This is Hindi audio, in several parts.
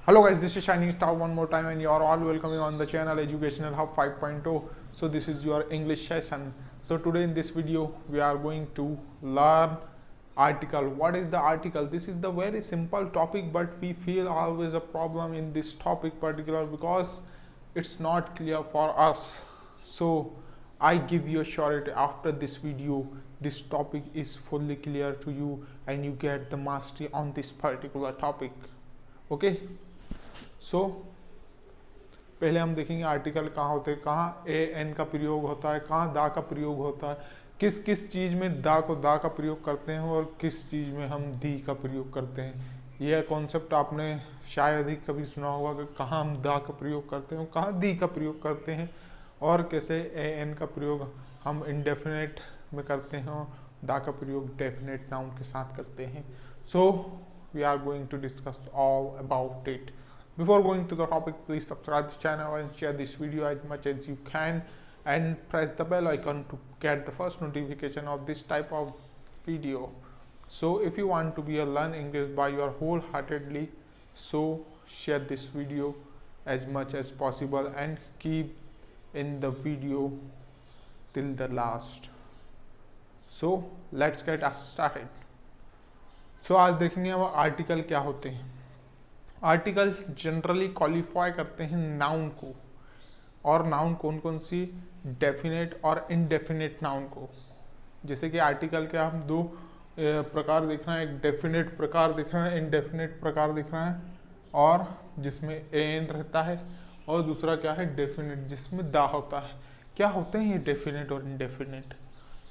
Hello guys, this is Shining Star one more time and you are all welcoming on the channel Educational Hub 5.0. So this is your English session. So today in this video we are going to learn article. What is the article? This is the very simple topic, but we feel always a problem in this topic particular because it's not clear for us. So I give you a surety after this video this topic is fully clear to you and you get the mastery on this particular topic. Okay. सो पहले हम देखेंगे आर्टिकल कहाँ होते हैं, कहाँ ए एन का प्रयोग होता है, कहाँ दा का प्रयोग होता है, किस किस चीज़ में दा को दा का प्रयोग करते हैं और किस चीज़ में हम दी का प्रयोग करते हैं। यह कॉन्सेप्ट आपने शायद ही कभी सुना होगा कि कहाँ हम दा का प्रयोग करते हैं और कहाँ दी का प्रयोग करते हैं और कैसे ए एन का प्रयोग हम इंडेफिनेट में करते हैं और दा का प्रयोग डेफिनेट नाउन के साथ करते हैं। So we are going to discuss all about it. Before going to the topic, please subscribe to the channel and share this video as much as you can and press the bell icon to get the first notification of this type of video. So if you want to be a learn English by your wholeheartedly, so share this video as much as possible and keep in the video till the last. So let's get started. So आज देखेंगे हम आर्टिकल क्या होते हैं. आर्टिकल जनरली क्वालिफाई करते हैं नाउन को, और नाउन कौन कौन सी, डेफिनेट और इनडेफिनेट नाउन को. जैसे कि आर्टिकल के हम दो प्रकार दिख रहे हैं, एक डेफिनेट प्रकार दिख रहा है, इनडेफिनेट प्रकार दिख रहा है, और जिसमें एन रहता है, और दूसरा क्या है डेफिनेट जिसमें दा होता है. क्या होते हैं ये डेफिनेट और इनडेफिनेट,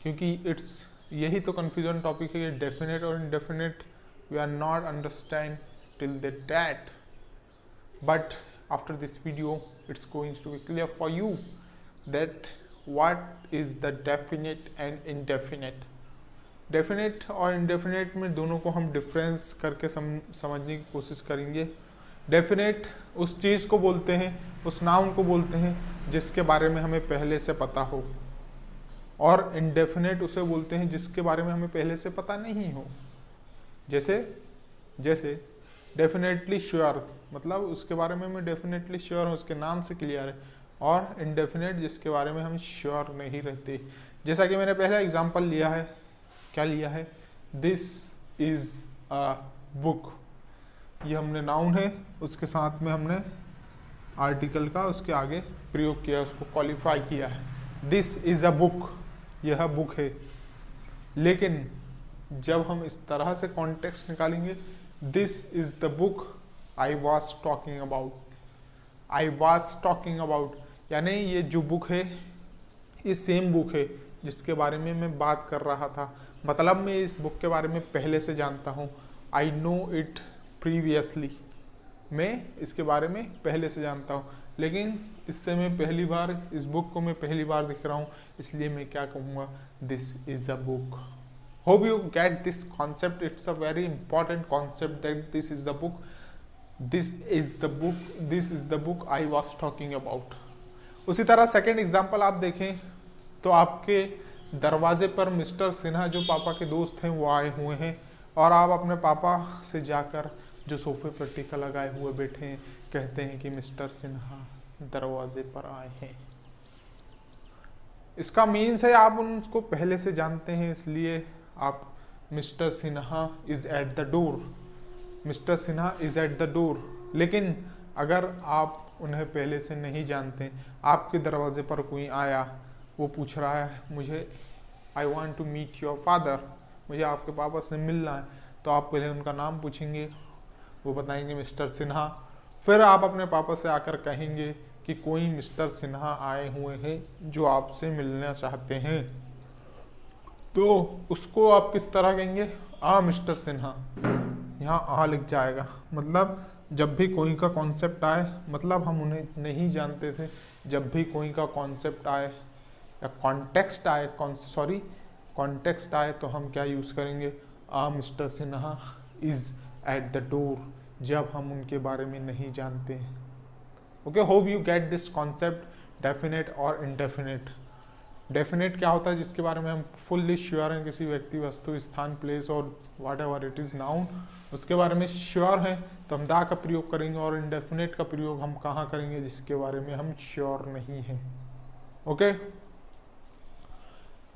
क्योंकि इट्स यही तो कन्फ्यूजन टॉपिक है कि डेफिनेट और indefinite we are not understand till that, but after this video it's going to be clear for you that what is the definite and indefinite. Definite और इनडेफिनेट में दोनों को हम डिफरेंस करके समझने की कोशिश करेंगे. डेफिनेट उस चीज़ को बोलते हैं, उस नाउन को बोलते हैं जिसके बारे में हमें पहले से पता हो, और इनडेफिनेट उसे बोलते हैं जिसके बारे में हमें पहले से पता नहीं हो. जैसे डेफिनेटली श्योर, मतलब उसके बारे में हमें डेफिनेटली श्योर है, उसके नाम से क्लियर है, और इनडेफिनेट जिसके बारे में हम श्योर नहीं रहते. जैसा कि मैंने पहला एग्जांपल लिया है, क्या लिया है, दिस इज अ बुक. ये हमने नाउन है, उसके साथ में हमने आर्टिकल का उसके आगे प्रयोग किया, उसको क्वालिफाई किया है. दिस इज अ बुक, यह बुक है. लेकिन जब हम इस तरह से कॉन्टेक्स्ट निकालेंगे, this is the book I was talking about. I was talking about यानी ये जो बुक है ये सेम बुक है जिसके बारे में मैं बात कर रहा था. मतलब मैं इस बुक के बारे में पहले से जानता हूँ. आई नो इट प्रीवियसली, मैं इसके बारे में पहले से जानता हूँ, लेकिन इससे मैं पहली बार, इस बुक को मैं पहली बार दिख रहा हूँ, इसलिए मैं क्या कहूँगा, this is a book. Hope you get this concept. It's a very important concept that this is the book. This is the book. This is the book I was talking about. उसी तरह सेकेंड एग्जाम्पल आप देखें तो आपके दरवाजे पर मिस्टर सिन्हा जो पापा के दोस्त हैं वो आए हुए हैं, और आप अपने पापा से जाकर जो सोफे पर टीका लगाए हुए बैठे हैं कहते हैं कि मिस्टर सिन्हा दरवाजे पर आए हैं. इसका मीन्स है आप उनको पहले से जानते हैं, इसलिए आप mister Sinha is at the door, mister Sinha is at the door. लेकिन अगर आप उन्हें पहले से नहीं जानते, आपके दरवाजे पर कोई आया, वो पूछ रहा है मुझे, I want to meet your father, मुझे आपके पापा से मिलना है, तो आप पहले उनका नाम पूछेंगे, वो बताएंगे मिस्टर सिन्हा. फिर आप अपने पापा से आकर कहेंगे कि कोई मिस्टर सिन्हा आए हुए हैं जो आपसे मिलना चाहते हैं. तो उसको आप किस तरह कहेंगे, मिस्टर सिन्हा. यहाँ आ लिख जाएगा. मतलब जब भी कोई का कॉन्सेप्ट आए, मतलब हम उन्हें नहीं जानते थे, जब भी कोई का कॉन्सेप्ट आए या कॉन्टेक्स्ट आए, कॉन्टेक्स्ट आए, तो हम क्या यूज़ करेंगे, mister Sinha is at the door, जब हम उनके बारे में नहीं जानते. Okay, hope you get this concept, definite और इनडेफिनेट. डेफिनेट क्या होता है, जिसके बारे में हम फुल्ली श्योर हैं, किसी व्यक्ति, वस्तु, स्थान, प्लेस और वाट एवर इट इज़ नाउन, उसके बारे में श्योर हैं तो हम दा का प्रयोग करेंगे। और इंडेफिनेट का प्रयोग हम कहाँ करेंगे, जिसके बारे में हम श्योर नहीं हैं। ओके,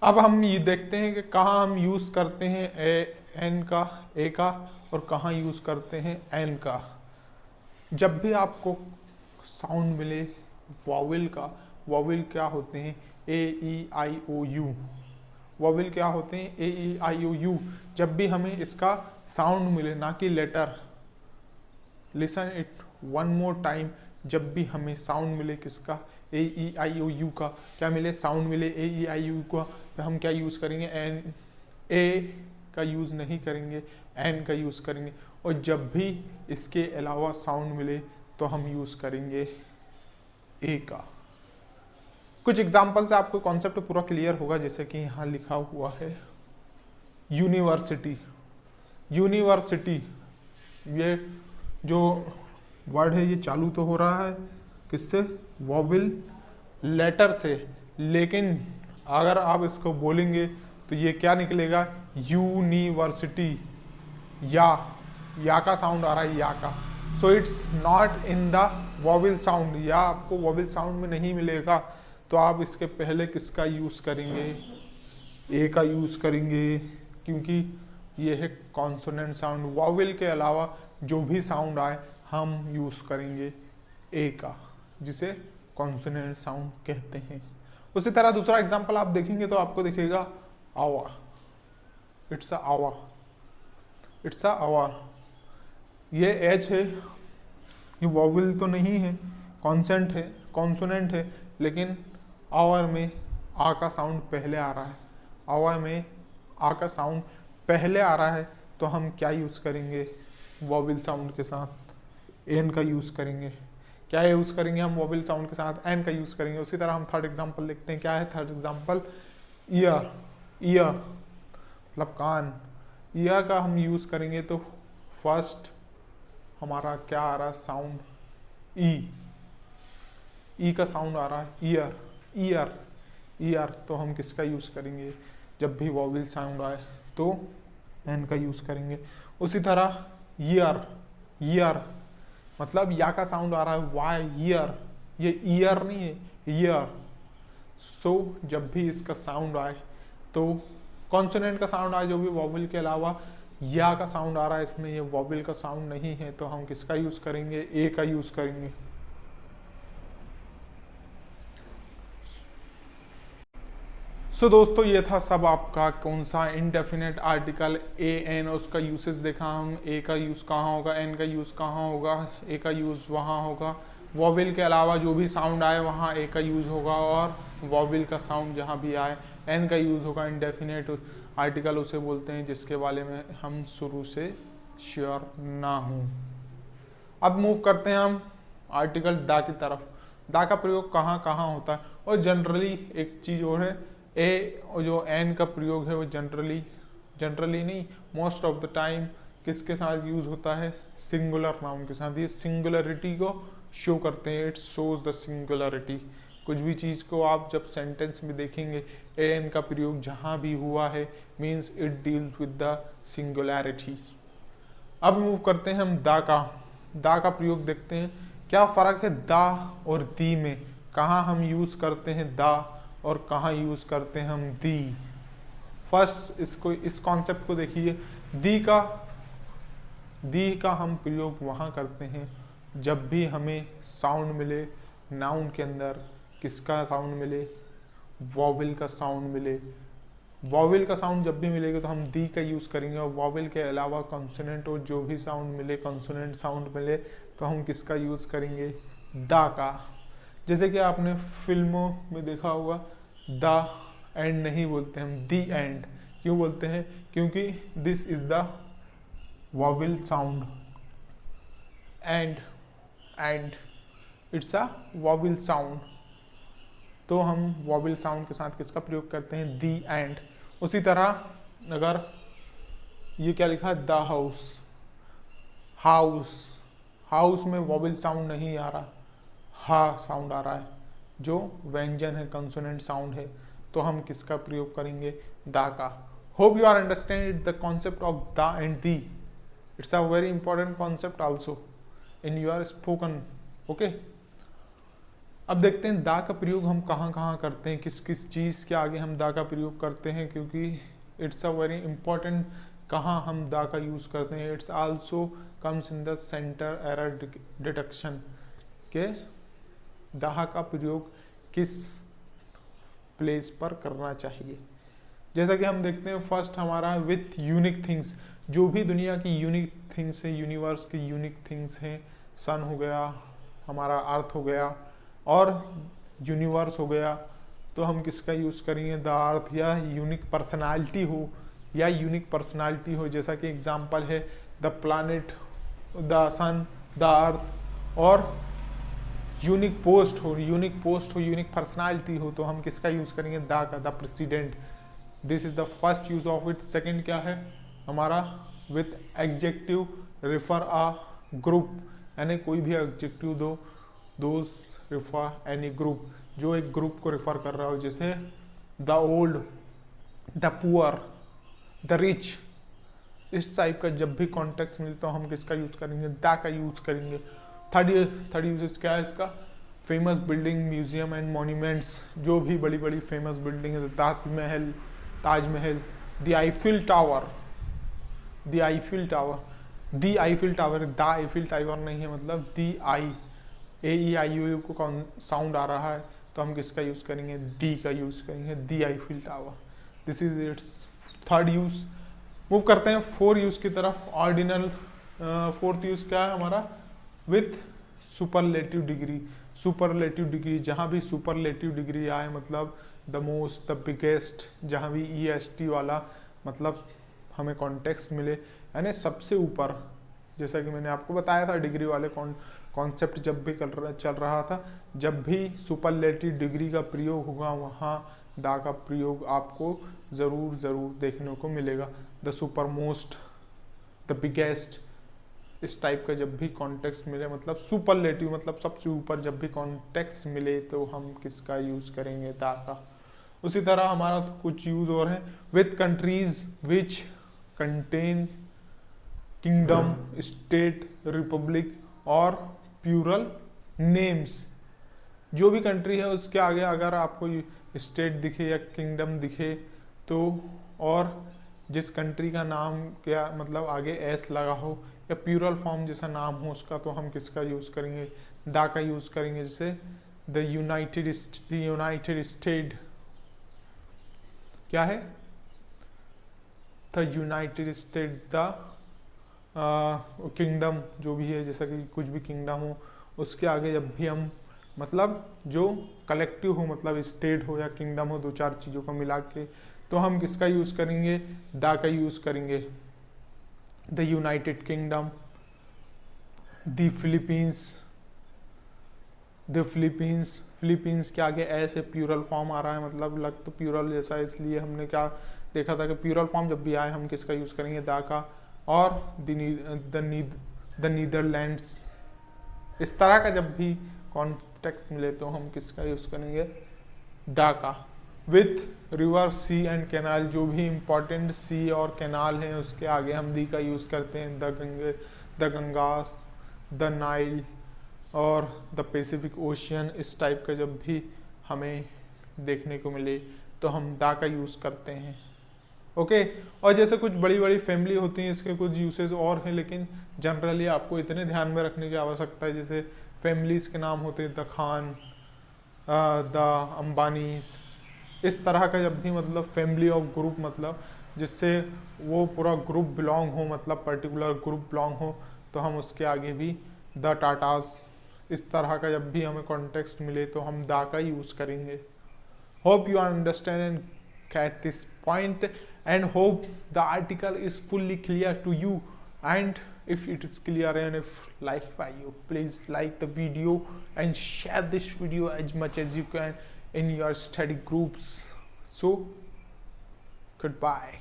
अब हम ये देखते हैं कि कहाँ हम यूज़ करते हैं एन का, ए का, और कहाँ यूज़ करते हैं एन का। जब भी आपको साउंड मिले वॉवेल का, वॉवेल क्या होते हैं, ए ई आई ओ यू, वॉवेल क्या होते हैं, ए ई आई ओ यू। जब भी हमें इसका साउंड मिले, ना कि letter, listen it one more time, जब भी हमें साउंड मिले किसका, ए ई आई ओ यू का, क्या मिले, साउंड मिले ए ई आई यू का, तो हम क्या यूज़ करेंगे, एन, ए का यूज़ नहीं करेंगे, एन का यूज़ करेंगे। और जब भी इसके अलावा साउंड मिले तो हम यूज़ करेंगे ए का। कुछ एग्जाम्पल से आपको कॉन्सेप्ट पूरा क्लियर होगा, जैसे कि यहाँ लिखा हुआ है यूनिवर्सिटी। यूनिवर्सिटी, ये जो वर्ड है ये चालू तो हो रहा है किससे, वॉवेल लेटर से, लेकिन अगर आप इसको बोलेंगे तो ये क्या निकलेगा, यूनिवर्सिटी। या का साउंड आ रहा है, या का, so it's not in the vowel sound, या आपको वॉवेल साउंड में नहीं मिलेगा। तो आप इसके पहले किसका यूज़ करेंगे, ए का यूज़ करेंगे, क्योंकि ये है कॉन्सोनेंट साउंड। वॉवेल के अलावा जो भी साउंड आए हम यूज़ करेंगे ए का, जिसे कॉन्सोनेंट साउंड कहते हैं। उसी तरह दूसरा एग्जांपल आप देखेंगे तो आपको दिखेगा आवा, इट्स अ आवा, इट्स अ आवा। ये एच है, ये वॉवेल तो नहीं है, कॉन्सेंट है, कॉन्सोनेंट है, लेकिन आवर में आ का साउंड पहले आ रहा है, आवर में आ का साउंड पहले आ रहा है, तो हम क्या यूज़ करेंगे, वॉवेल साउंड के साथ एन का यूज़ करेंगे। क्या यूज़ करेंगे हम, वॉवेल साउंड के साथ एन का यूज़ करेंगे। उसी तरह हम थर्ड एग्जांपल देखते हैं, क्या है थर्ड एग्जांपल, ईयर। ईयर मतलब कान, ईयर का हम यूज़ करेंगे तो फर्स्ट हमारा क्या आ रहा है साउंड, ई का साउंड आ रहा है, ईयर, ईयर, ईयर। तो हम किसका यूज़ करेंगे, जब भी वॉवेल साउंड आए तो एन का यूज़ करेंगे। उसी तरह ईयर, ईयर मतलब या का साउंड आ रहा है, वाई, ईयर, ये ईयर नहीं है, ईयर। सो जब भी इसका साउंड आए तो कॉन्सोनेंट का साउंड आए, जो भी वॉवेल के अलावा या का साउंड आ रहा है, इसमें ये वॉवेल का साउंड नहीं है, तो हम किसका यूज़ करेंगे, ए का यूज़ करेंगे। सो दोस्तों ये था सब आपका कौन सा इनडेफिनेट आर्टिकल ए एन, उसका यूसेज देखा हम, ए का यूज़ कहाँ होगा, एन का यूज़ कहाँ होगा, ए का यूज़ वहाँ होगा, वॉवेल के अलावा जो भी साउंड आए वहाँ ए का यूज़ होगा, और वॉवेल का साउंड जहाँ भी आए एन का यूज़ होगा। इनडेफिनेट आर्टिकल उसे बोलते हैं जिसके बारे में हम शुरू से श्योर ना हों। अब मूव करते हैं हम आर्टिकल दा की तरफ। दा का प्रयोग कहाँ कहाँ होता है, और जनरली एक चीज़ और है, ए और जो एन का प्रयोग है वो जनरली नहीं, मोस्ट ऑफ द टाइम किसके साथ यूज़ होता है, सिंगुलर नाउन के साथ। ये सिंगुलरिटी को शो करते हैं, इट शोज द सिंगुलरिटी। कुछ भी चीज़ को आप जब सेंटेंस में देखेंगे ए एन का प्रयोग जहाँ भी हुआ है, means it deals with the singularity. अब मूव करते हैं हम दा का। दा का प्रयोग देखते हैं, क्या फ़र्क है दा और दी में, कहाँ हम यूज़ करते हैं दा और कहाँ यूज़ करते हैं हम दी। फर्स्ट इस कॉन्सेप्ट को देखिए, दी का हम प्रयोग वहाँ करते हैं जब भी हमें साउंड मिले नाउन के अंदर, किसका साउंड मिले, वॉवेल का साउंड मिले। वॉवेल का साउंड जब भी मिलेगा तो हम दी का यूज़ करेंगे, और वॉवेल के अलावा कॉन्सोनेंट और जो भी साउंड मिले, कॉन्सोनेंट साउंड मिले, तो हम किसका यूज़ करेंगे, दा का। जैसे कि आपने फिल्मों में देखा होगा, द एंड नहीं बोलते हम, दी एंड क्यों बोलते हैं, क्योंकि this is the vowel sound, and it's a vowel sound. तो हम वॉवेल साउंड के साथ किसका प्रयोग करते हैं, दी एंड। उसी तरह अगर ये क्या लिखा है, द हाउस, हाउस में वॉवेल साउंड नहीं आ रहा, हा साउंड आ रहा है, जो व्यंजन है, कंसोनेंट साउंड है, तो तो हम किसका प्रयोग करेंगे, द का। Hope you are understand the concept of the and the. It's a very important concept also in your spoken. Okay, अब देखते हैं दा का प्रयोग हम कहाँ कहाँ करते हैं, किस किस चीज़ के आगे हम दा का प्रयोग करते हैं, क्योंकि इट्स अ वेरी इंपॉर्टेंट कहाँ हम दा का यूज़ करते हैं। It's also comes in the centre error detection के दा का प्रयोग किस प्लेस पर करना चाहिए। जैसा कि हम देखते हैं फर्स्ट हमारा विथ यूनिक थिंग्स, जो भी दुनिया की यूनिक थिंग्स है, यूनिवर्स की यूनिक थिंग्स हैं, सन हो गया, हमारा अर्थ हो गया और यूनिवर्स हो गया, तो हम किसका यूज़ करेंगे, द अर्थ। या यूनिक पर्सनालिटी हो, या यूनिक पर्सनालिटी हो, जैसा कि एग्जांपल है the planet, the sun, the earth. और यूनिक पोस्ट हो, यूनिक पोस्ट हो, यूनिक पर्सनालिटी हो, तो हम किसका यूज़ करेंगे, द का, the president. This is the first use of it. Second क्या है हमारा, with adjective refer a group, यानी कोई भी एडजेक्टिव दो, दोज रिफर एनी ग्रुप, जो एक ग्रुप को रिफर कर रहा हो, जैसे the old, the poor, the rich. इस टाइप का जब भी कॉन्टेक्स्ट मिले तो हम किसका यूज करेंगे, द का यूज करेंगे। थर्ड यूजेज क्या है इसका, famous building, museum and monuments, जो भी बड़ी बड़ी फेमस बिल्डिंग है, Taj Mahal, the Eiffel tower, the Eiffel tower, the Eiffel tower, the Eiffel tower नहीं है, मतलब दी आई, AEIOU को साउंड आ रहा है, तो हम किसका यूज करेंगे, डी का यूज करेंगे, the Eiffel tower. This is its third use. Move करते हैं फोर्थ यूज की तरफ, ऑर्डिनल। फोर्थ यूज क्या है हमारा, with superlative degree. Superlative degree, जहाँ भी सुपरलेटिव डिग्री आए, मतलब द मोस्ट, द बिगेस्ट, जहाँ भी EST वाला मतलब हमें कॉन्टेक्स्ट मिले, यानी सबसे ऊपर। जैसा कि मैंने आपको बताया था डिग्री वाले कॉन्सेप्ट जब भी चल रहा था, जब भी सुपरलेटिव डिग्री का प्रयोग होगा वहाँ दा का प्रयोग आपको ज़रूर देखने को मिलेगा। The super most, the biggest, इस टाइप का जब भी कॉन्टेक्स्ट मिले, मतलब सुपरलेटिव मतलब सबसे ऊपर, जब भी कॉन्टेक्स्ट मिले तो हम किसका यूज़ करेंगे, दा का। उसी तरह हमारा कुछ यूज़ और है, with countries which contain kingdom, state, Republic और प्यूरल नेम्स। जो भी कंट्री है उसके आगे अगर आपको स्टेट दिखे या किंगडम दिखे तो, और जिस कंट्री का नाम क्या मतलब आगे एस लगा हो या प्यूरल फॉर्म जैसा नाम हो उसका, तो हम किसका यूज़ करेंगे, दा का यूज़ करेंगे। जैसे द यूनाइटेड स्टेट, क्या है, the United state, the kingdom, जो भी है, जैसा कि कुछ भी किंगडम हो उसके आगे जब भी हम मतलब जो कलेक्टिव हो, मतलब स्टेट हो या किंगडम हो, दो चार चीज़ों को मिला के, तो हम किसका यूज़ करेंगे, दा का यूज़ करेंगे। The United kingdom, the Philippines, Philippines के आगे ऐसे प्यूरल फॉर्म आ रहा है, मतलब लग तो प्यूरल जैसा है, इसलिए हमने क्या देखा था कि प्यूरल फॉर्म जब भी आए हम किसका यूज़ करेंगे, दा का। और द नीदरलैंड्स, इस तरह का जब भी कॉन्टेक्स्ट मिले तो हम किसका यूज़ करेंगे, दा का। With river, sea and canal, जो भी इम्पोर्टेंट सी और कैनाल हैं उसके आगे हम दी का यूज़ करते हैं। द गंगास, द नाइल और द पैसिफिक ओशियन, इस टाइप का जब भी हमें देखने को मिले तो हम दा का यूज़ करते हैं। ओके, और जैसे कुछ बड़ी बड़ी फैमिली होती हैं इसके कुछ यूसेज और हैं, लेकिन जनरली आपको इतने ध्यान में रखने की आवश्यकता है। जैसे फैमिलीज़ के नाम होते हैं द खान, द अंबानीज, इस तरह का जब भी मतलब फैमिली ऑफ ग्रुप, मतलब जिससे वो पूरा ग्रुप बिलोंग हो, मतलब पर्टिकुलर ग्रुप बिलोंग हो, तो हम उसके आगे भी द टाटास, इस तरह का जब भी हमें कॉन्टेक्स्ट मिले तो हम दा का यूज़ करेंगे। Hope you understand and get this point, and hope the article is fully clear to you. And if it is clear and if liked by you, please like the video and share this video as much as you can in your study groups. So goodbye.